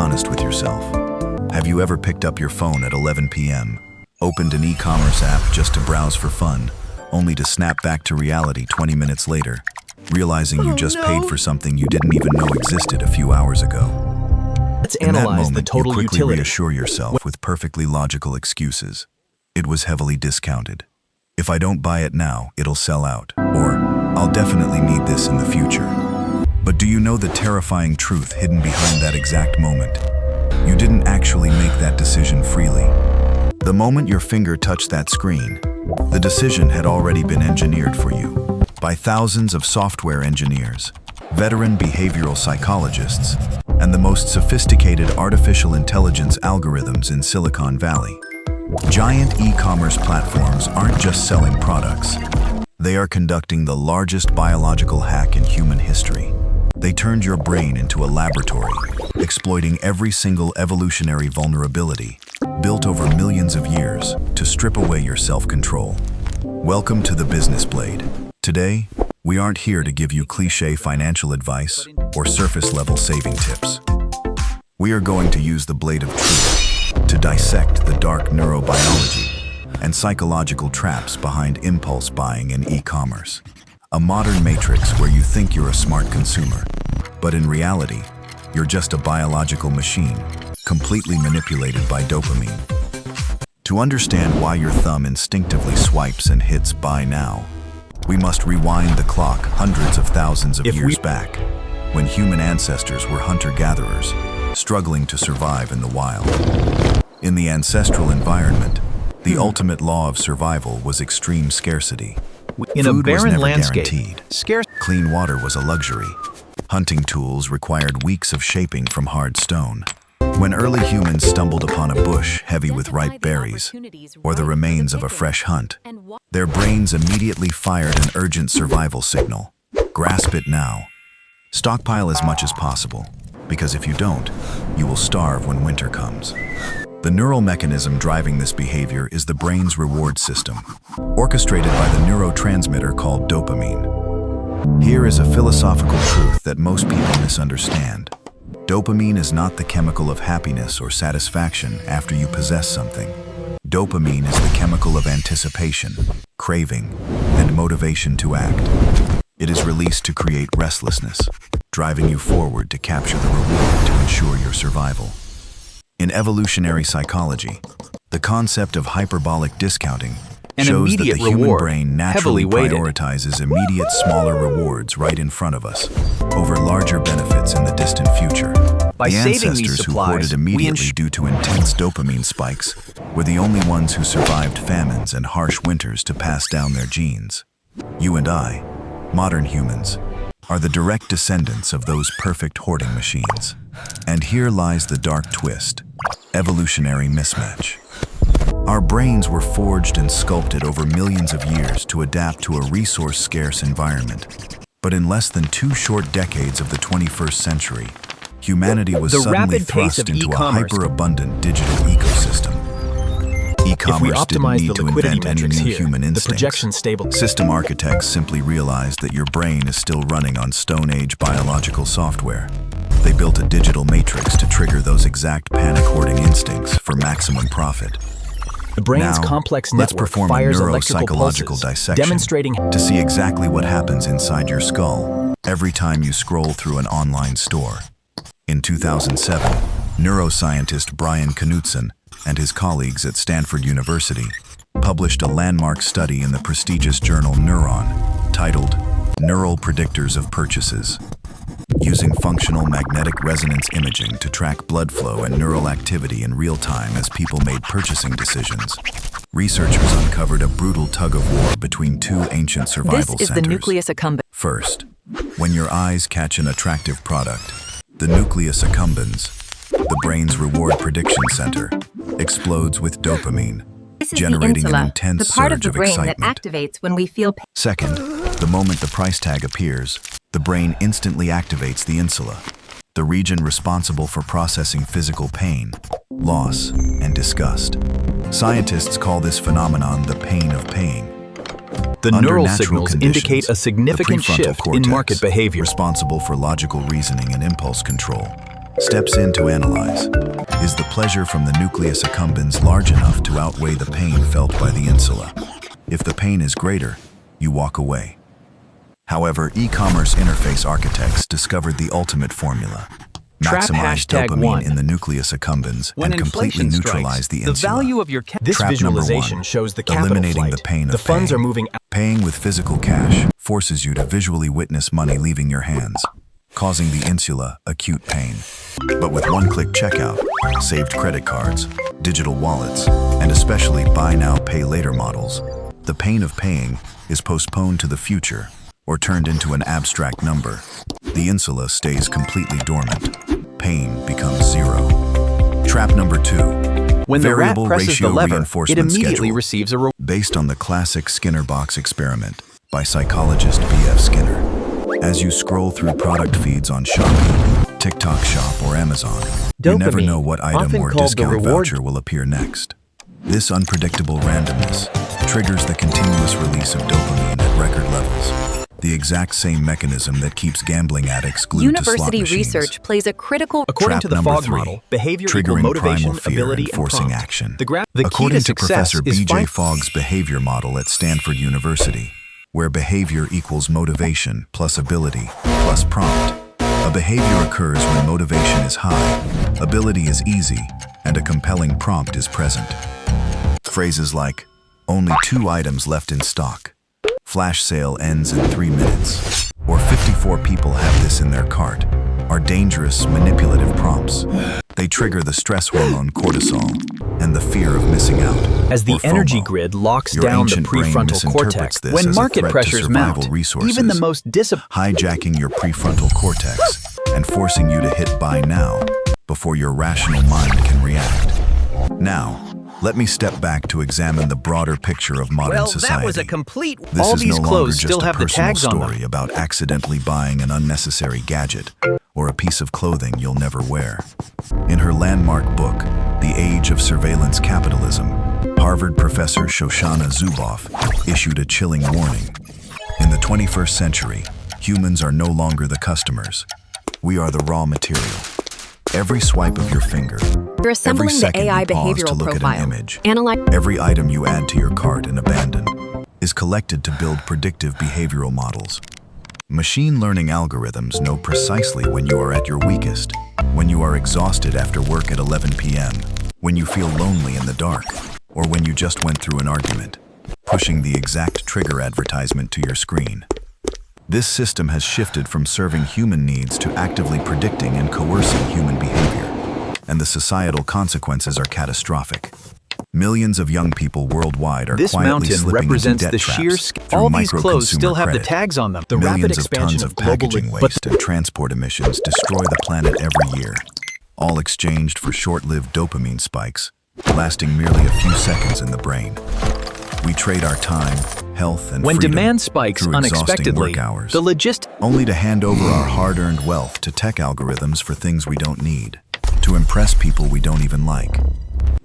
honest with yourself. Have you ever picked up your phone at 11 p.m., opened an e-commerce app just to browse for fun, only to snap back to reality 20 minutes later, realizing you just paid for something you didn't even know existed a few hours ago? Let's In that analyze moment, the total you quickly utility. reassure yourself with perfectly logical excuses. It was heavily discounted. If I don't buy it now, it'll sell out. Or, I'll definitely need this in the future. But do you know the terrifying truth hidden behind that exact moment? You didn't actually make that decision freely. The moment your finger touched that screen, the decision had already been engineered for you by thousands of software engineers, veteran behavioral psychologists, and the most sophisticated artificial intelligence algorithms in Silicon Valley. Giant e-commerce platforms aren't just selling products. They are conducting the largest biological hack in human history. They turned your brain into a laboratory, exploiting every single evolutionary vulnerability, built over millions of years, to strip away your self-control. Welcome to the Business Blade. Today, we aren't here to give you cliché financial advice or surface-level saving tips. We are going to use the blade of truth to dissect the dark neurobiology and psychological traps behind impulse buying in e-commerce. A modern matrix where you think you're a smart consumer, but in reality, you're just a biological machine, completely manipulated by dopamine. To understand why your thumb instinctively swipes and hits buy now, we must rewind the clock hundreds of thousands of years back, when human ancestors were hunter-gatherers, struggling to survive in the wild. In the ancestral environment, the ultimate law of survival was extreme scarcity. In a Food was barren never landscape, guaranteed. Clean water was a luxury. Hunting tools required weeks of shaping from hard stone. When early humans stumbled upon a bush heavy with ripe berries, or the remains of a fresh hunt, their brains immediately fired an urgent survival signal. Grasp it now. Stockpile as much as possible, because if you don't, you will starve when winter comes. The neural mechanism driving this behavior is the brain's reward system, orchestrated by the neurotransmitter called dopamine. Here is a philosophical truth that most people misunderstand. Dopamine is not the chemical of happiness or satisfaction after you possess something. Dopamine is the chemical of anticipation, craving, and motivation to act. It is released to create restlessness, driving you forward to capture the reward to ensure your survival. In evolutionary psychology, the concept of hyperbolic discounting shows that the human brain naturally prioritizes immediate smaller rewards right in front of us over larger benefits in the distant future. By The saving these ancestors who supplies, hoarded immediately due to intense dopamine spikes were the only ones who survived famines and harsh winters to pass down their genes. You and I, modern humans, are the direct descendants of those perfect hoarding machines. And here lies the dark twist: evolutionary mismatch. Our brains were forged and sculpted over millions of years to adapt to a resource-scarce environment. But in less than 2 short decades of the 21st century, humanity was suddenly thrust into a hyper-abundant digital ecosystem. E-commerce didn't need to invent any new human instincts. System architects simply realized that your brain is still running on Stone Age biological software. They built a digital matrix to trigger those exact panic-hoarding instincts for maximum profit. The brain's complex network fires electrical pulses, dissection demonstrating to see exactly what happens inside your skull every time you scroll through an online store. In 2007, neuroscientist Brian Knudsen and his colleagues at Stanford University published a landmark study in the prestigious journal Neuron, titled Neural Predictors of Purchases. Using functional magnetic resonance imaging to track blood flow and neural activity in real time as people made purchasing decisions, researchers uncovered a brutal tug-of-war between 2 ancient survival centers. This is the Nucleus Accumbens. First, when your eyes catch an attractive product, the Nucleus Accumbens, the brain's reward prediction center, explodes with dopamine, generating an intense the part of surge the of brain excitement. that activates when we feel pain. Second, the moment the price tag appears, the brain instantly activates the insula, the region responsible for processing physical pain, loss, and disgust. Scientists call this phenomenon the pain of paying. The neural signals indicate a significant shift in market behavior. Responsible for logical reasoning and impulse control, steps in to analyze. Is the pleasure from the nucleus accumbens large enough to outweigh the pain felt by the insula? If the pain is greater, you walk away. However, e-commerce interface architects discovered the ultimate formula. Maximize dopamine in the nucleus accumbens and completely neutralize the insula. The value of your this Trap visualization one, shows the capital eliminating flight. the pain of the funds paying. are moving out. Paying with physical cash forces you to visually witness money leaving your hands, causing the insula acute pain. But with one-click checkout, saved credit cards, digital wallets, and especially buy now, pay later models, the pain of paying is postponed to the future or turned into an abstract number. The insula stays completely dormant. Pain becomes zero. Trap number 2. When the rat Variable presses ratio the lever, it reinforcement immediately schedule, receives a reward. based on the classic Skinner box experiment by psychologist B.F. Skinner. As you scroll through product feeds on Shopee, TikTok Shop, or Amazon, you never know what item often or called the discount reward- voucher will appear next. This unpredictable randomness triggers the continuous release of dopamine at record levels, the exact same mechanism that keeps gambling addicts glued to slot University machines. research plays a critical According Trap to the number Fogg 3, model, behavior equal triggering motivation, primal fear ability, and forcing and prompt. action. The key According to to success Professor is B.J. Fogg's behavior model at Stanford University, where behavior equals motivation plus ability plus prompt. A behavior occurs when motivation is high, ability is easy, and a compelling prompt is present. Phrases like, only 2 items left in stock, flash sale ends in 3 minutes, or 54 people have this in their cart, are dangerous, manipulative prompts. They trigger the stress hormone cortisol and the fear of missing out. As the or energy FOMO. grid locks Your down the ancient brain prefrontal misinterprets cortex, this when as a market threat to pressures survival mount, resources, even the most hijacking your prefrontal cortex and forcing you to hit buy now before your rational mind can react. Now, let me step back to examine the broader picture of modern society. that was a complete. This All is these no clothes longer still just a have the personal tags on story them. about accidentally buying an unnecessary gadget or a piece of clothing you'll never wear. In her landmark book, The Age of Surveillance Capitalism, Harvard professor Shoshana Zuboff issued a chilling warning. In the 21st century, humans are no longer the customers. We are the raw material. Every swipe of your finger, You're assembling every the second AI you pause to behavioral look at profile. an image, Analyze every item you add to your cart and abandon, is collected to build predictive behavioral models. Machine learning algorithms know precisely when you are at your weakest, when you are exhausted after work at 11 p.m., when you feel lonely in the dark, or when you just went through an argument, pushing the exact trigger advertisement to your screen. This system has shifted from serving human needs to actively predicting and coercing human behavior, and the societal consequences are catastrophic. Millions of young people worldwide are This quietly mountain slipping represents into debt the traps sheer through all these clothes micro-consumer still have the credit. tags on them. The rapid Millions of expansion tons of global packaging waste and transport emissions destroy the planet every year, all exchanged for short-lived dopamine spikes, lasting merely a few seconds in the brain. We trade our time, health, and when freedom demand spikes through exhausting unexpectedly, work hours, the logist only to hand over our hard-earned wealth to tech algorithms for things we don't need, to impress people we don't even like.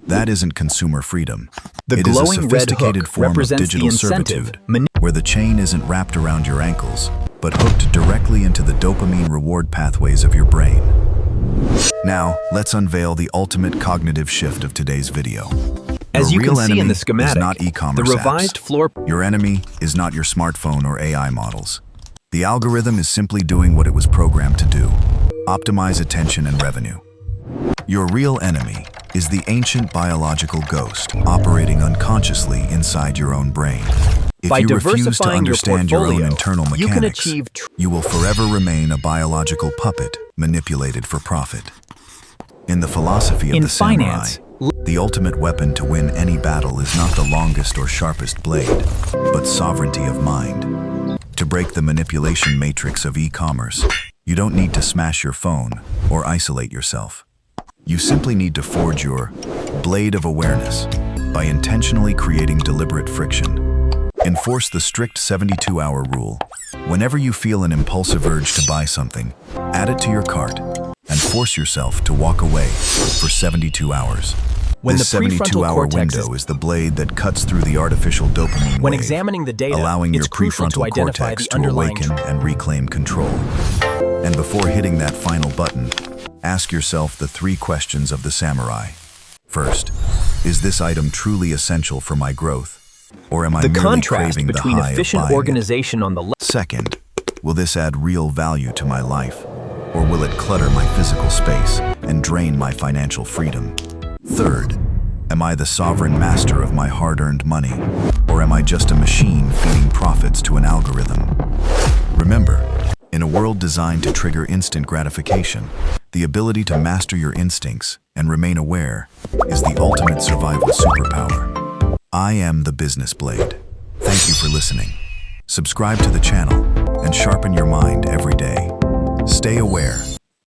That isn't consumer freedom. The It is a glowing red sophisticated hook form of represents digital the incentive, servitude, where the chain isn't wrapped around your ankles, but hooked directly into the dopamine reward pathways of your brain. Now, let's unveil the ultimate cognitive shift of today's video. As Your you can real see enemy in the is schematic, not the e-commerce revised apps. floor Your enemy is not your smartphone or AI models. The algorithm is simply doing what it was programmed to do: optimize attention and revenue. Your real enemy is the ancient biological ghost operating unconsciously inside your own brain. If By you refuse to diversifying your understand your own portfolio, internal mechanics, you can achieve you will forever remain a biological puppet manipulated for profit. In the philosophy of In the samurai, finance, the ultimate weapon to win any battle is not the longest or sharpest blade, but sovereignty of mind. To break the manipulation matrix of e-commerce, you don't need to smash your phone or isolate yourself. You simply need to forge your blade of awareness by intentionally creating deliberate friction. Enforce the strict 72-hour rule. Whenever you feel an impulsive urge to buy something, add it to your cart and force yourself to walk away for 72 hours. When This the prefrontal 72-hour cortex window is the blade that cuts through the artificial dopamine When wave, examining the data, allowing your it's crucial to prefrontal identify cortex the to underlying awaken and reclaim control. And before hitting that final button, Ask yourself the 3 questions of the samurai. First, is this item truly essential for my growth? Or am I The merely contrast craving the between high of efficient buying it? organization on the left. Second, will this add real value to my life? Or will it clutter my physical space and drain my financial freedom? Third, am I the sovereign master of my hard-earned money? Or am I just a machine feeding profits to an algorithm? Remember, in a world designed to trigger instant gratification, the ability to master your instincts and remain aware is the ultimate survival superpower. I am the Business Blade. Thank you for listening. Subscribe to the channel and sharpen your mind every day. Stay aware